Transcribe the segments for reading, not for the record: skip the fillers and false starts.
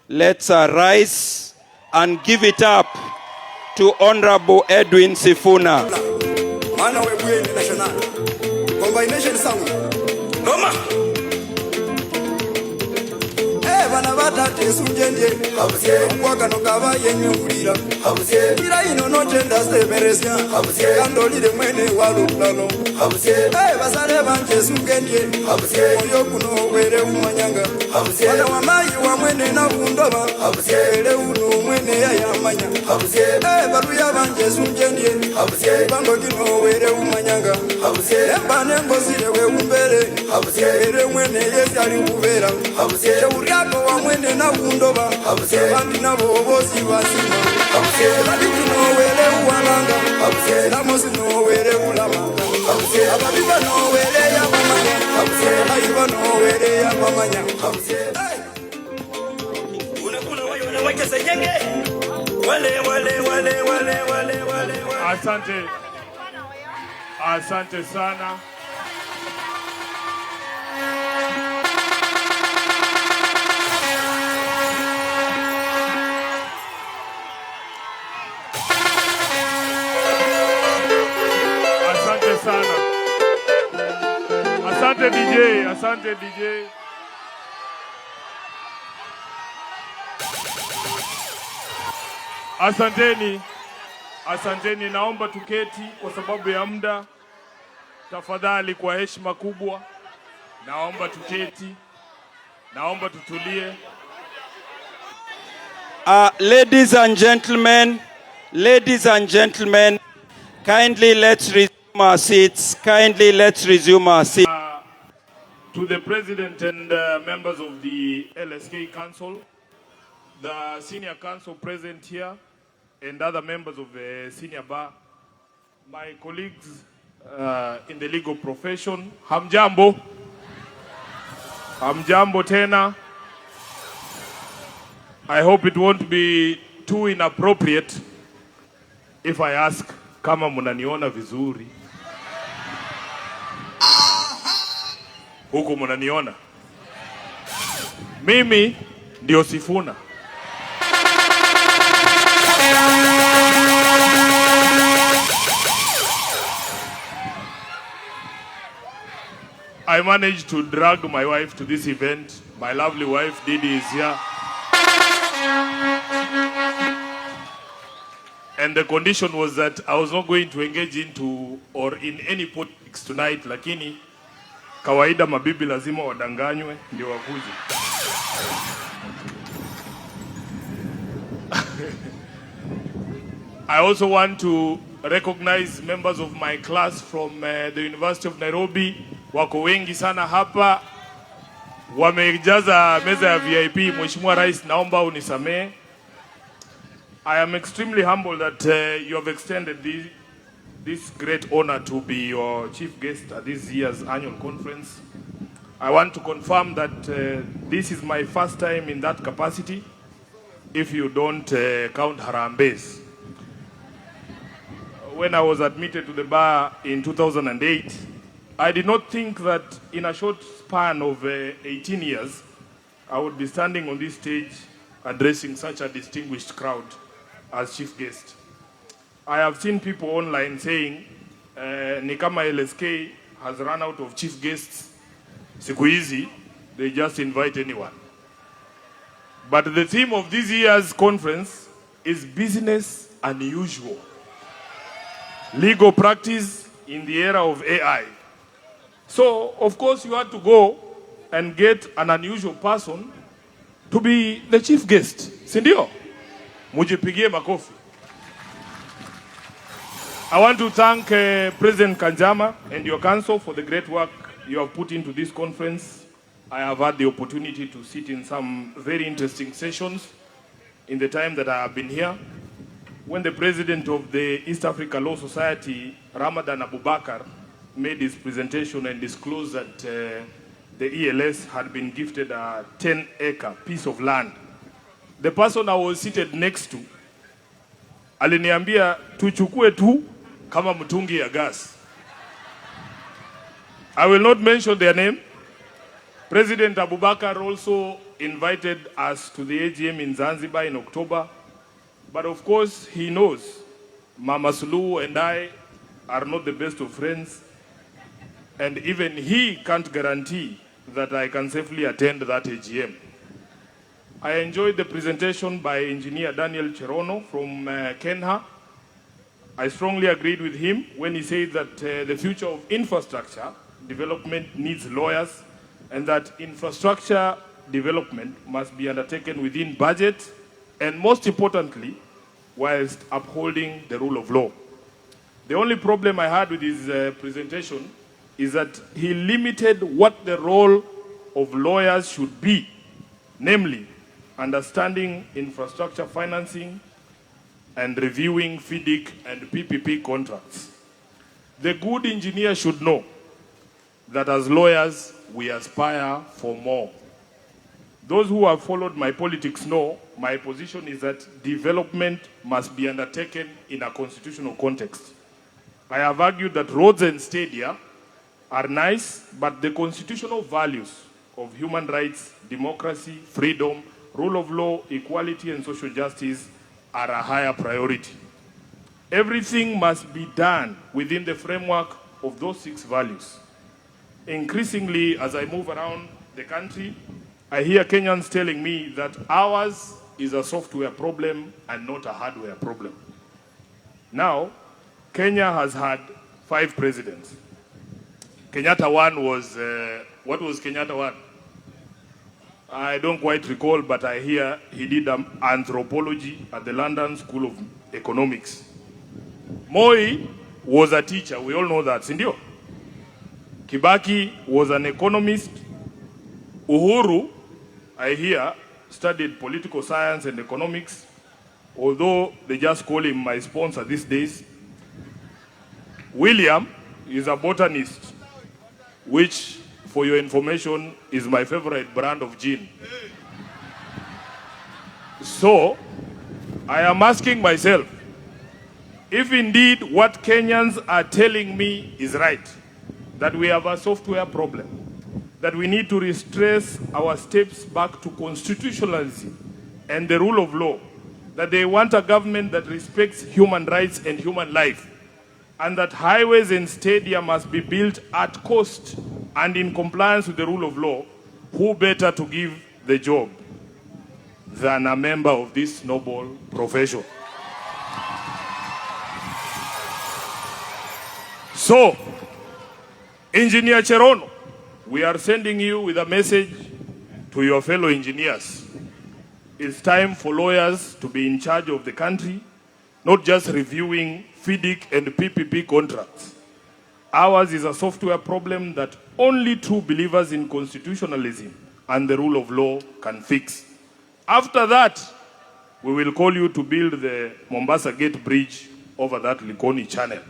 let's rise and give it up to Honorable Edwin Sifuna. Mana wewe ni national. Combination sound. Noma. Bana batate sunjendye. Habuse. Kwaka no kaba yenyurira. Habuse. Ira ino no gender separation. Habuse. Kandolire mwene walulano. Habuse. Basare banje sungendye. Habuse. Oyo kuno were umanyanga. Habuse. Bana wamayi wa mwene na kundoba. Habuse. Ele uno mwene ya yamanya. Habuse. Baruya banje sunjendye. Habuse. Bango kino were umanyanga. Habuse. Mbane ngozire we umbere. Habuse. Ele mwene yesali kubera. Habuse. Uriako wa mwene na kundoba. Habuse. Bandi na bobozi basima. Habuse. Bandi kino were uwananga. Habuse. Namosi no were ulamanga. Habuse. Ababiba no were ya mamanya. Habuse. Aiba no were ya mamanya. Habuse. Unakuna wayo na wacha senyenge. Wale. Asante sana. Asante DJ. Asanteni, naomba tuketi kwa sababu ya muda. Tafadhali kwa heshima kubwa. Naomba tuketi. Naomba tutulie. Ladies and gentlemen, kindly let's resume our seats. To the President and members of the LSK Council, the Senior Council present here, and other members of the Senior Bar, my colleagues in the legal profession, hamjambo tena. I hope it won't be too inappropriate if I ask kama munaniona vizuri. Huku munaniona? Mimi ndio Sifuna. I managed to drag my wife to this event. My lovely wife, Didi, is here. And the condition was that I was not going to engage into or in any politics tonight, lakini kawaida mabibi lazima wadanganywe ndio wakuje. I also want to recognize members of my class from the University of Nairobi. Wako wengi sana hapa. Wamejaza meza ya VIP. Mheshimiwa Rais, naomba unisamee. I am extremely humbled that you have extended this great honor to be your chief guest at this year's annual conference. I want to confirm that this is my first time in that capacity, if you don't count Harambes. When I was admitted to the bar in 2008, I did not think that in a short span of 18 years, I would be standing on this stage addressing such a distinguished crowd as chief guest. I have seen people online saying, Nikama LSK has run out of chief guests. Siku hizi, they just invite anyone. But the theme of this year's conference is business unusual. Legal practice in the era of AI. So, of course, you had to go and get an unusual person to be the chief guest. Sindio? Mujipigie makofi. I want to thank President Kanjama and your council for the great work you have put into this conference. I have had the opportunity to sit in some very interesting sessions in the time that I have been here. When the president of the East Africa Law Society, Ramadan Abubakar, made his presentation and disclosed that the ELS had been gifted a 10-acre piece of land, the person I was seated next to aliniambia tuchukue tu kama mtungi ya gas. I will not mention their name, President Abubakar also invited us to the AGM in Zanzibar in October, but of course he knows Mama Suluhu and I are not the best of friends, and even he can't guarantee that I can safely attend that AGM. I enjoyed the presentation by Engineer Daniel Cherono from Kenya. I strongly agreed with him when he said that the future of infrastructure development needs lawyers, and that infrastructure development must be undertaken within budget, and most importantly, whilst upholding the rule of law. The only problem I had with his presentation is that he limited what the role of lawyers should be, namely understanding infrastructure financing and reviewing FIDIC and PPP contracts. The good engineer should know that as lawyers, we aspire for more. Those who have followed my politics know my position is that development must be undertaken in a constitutional context. I have argued that roads and stadia are nice, but the constitutional values of human rights, democracy, freedom, rule of law, equality, and social justice are a higher priority. Everything must be done within the framework of those 6 values. Increasingly, as I move around the country, I hear Kenyans telling me that ours is a software problem and not a hardware problem. Now, Kenya has had 5 presidents. Kenyatta 1 was, what was Kenyatta 1? I don't quite recall, but I hear he did anthropology at the London School of Economics. Moi was a teacher, we all know that, sindio? Kibaki was an economist. Uhuru, I hear, studied political science and economics, although they just call him my sponsor these days. William is a botanist, which, for your information, is my favorite brand of gin. So, I am asking myself, if indeed what Kenyans are telling me is right, that we have a software problem, that we need to retrace our steps back to constitutionalism and the rule of law, that they want a government that respects human rights and human life, and that highways and stadia must be built at cost and in compliance with the rule of law, who better to give the job than a member of this noble profession? So, Engineer Cherono, we are sending you with a message to your fellow engineers. It's time for lawyers to be in charge of the country, not just reviewing FIDIC and PPP contracts. Ours is a software problem that only true believers in constitutionalism and the rule of law can fix. After that, we will call you to build the Mombasa Gate Bridge over that Likoni Channel.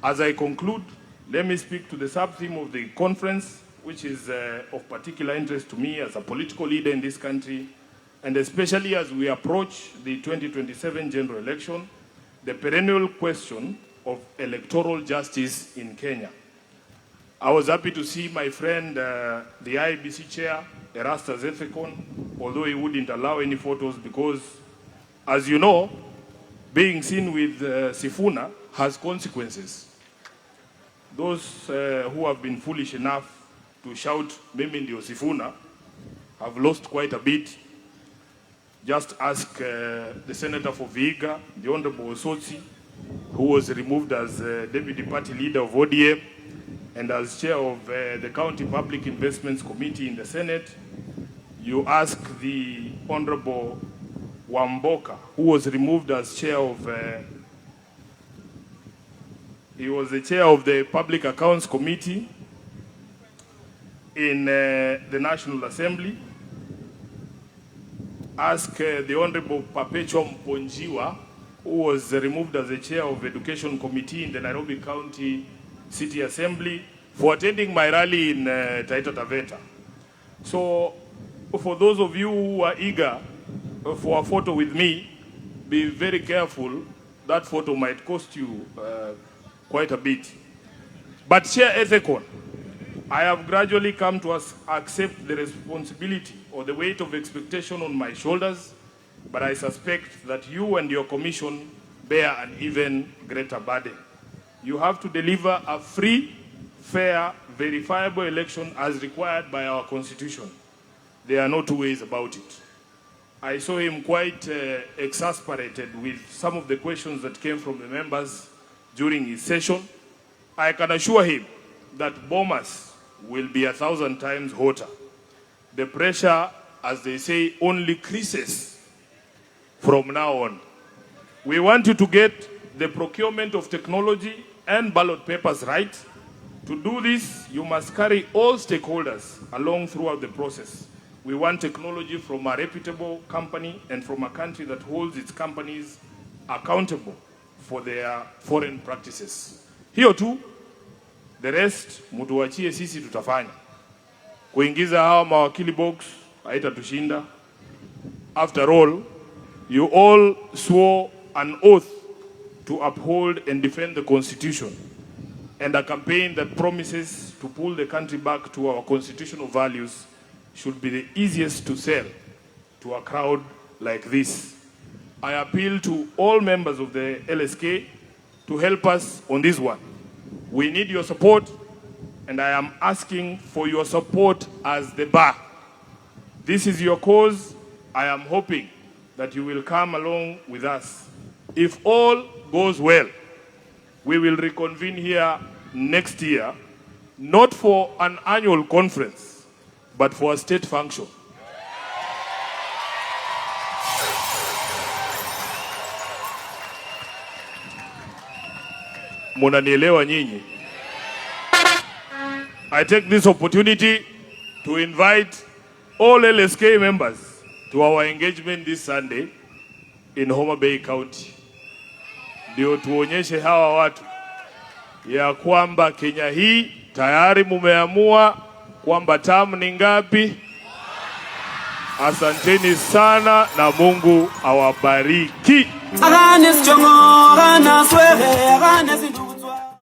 As I conclude, let me speak to the sub-theme of the conference, which is of particular interest to me as a political leader in this country, and especially as we approach the 2027 general election, the perennial question of electoral justice in Kenya. I was happy to see my friend, the IEBC chair, Erastus Ethekon, although he wouldn't allow any photos because, as you know, being seen with Sifuna has consequences. Those who have been foolish enough to shout Mimi ndio Sifuna have lost quite a bit. Just ask the senator for Vihiga, the Honorable Osotsi, who was removed as deputy party leader of ODM and as chair of the County Public Investments Committee in the Senate. You ask the Honorable Wamboka, who was removed as chair of he was the chair of the Public Accounts Committee in the National Assembly. Ask the Honorable Perpetuum Ponjiwa, who was removed as the chair of the Education Committee in the Nairobi County City Assembly, for attending my rally in Taita Taveta. So, for those of you who are eager for a photo with me, be very careful. That photo might cost you quite a bit. But Chair Ethekon, I have gradually come to accept the responsibility or the weight of expectation on my shoulders, but I suspect that you and your commission bear an even greater burden. You have to deliver a free, fair, verifiable election as required by our constitution. There are no two ways about it. I saw him quite exasperated with some of the questions that came from the members during his session. I can assure him that Bomas will be 1,000 times hotter. The pressure, as they say, only increases from now on. We want you to get the procurement of technology and ballot papers right. To do this, you must carry all stakeholders along throughout the process. We want technology from a reputable company and from a country that holds its companies accountable for their foreign practices. Hiyo tu, the rest mutuachie sisi tutafanya. Kuingiza hawa mawakili box haitatushinda. After all, you all swore an oath to uphold and defend the Constitution, and a campaign that promises to pull the country back to our constitutional values should be the easiest to sell to a crowd like this. I appeal to all members of the LSK to help us on this one. We need your support, and I am asking for your support as the bar. This is your cause. I am hoping that you will come along with us. If all goes well, we will reconvene here next year, not for an annual conference, but for a state function. Munanielewa nyinyi? I take this opportunity to invite all LSK members to our engagement this Sunday in Homa Bay County. Ndio tuonyeshe hawa watu ya kwamba Kenya hii tayari mumeamua kwamba tamu ni ngapi. Asanteni sana na Mungu awabariki.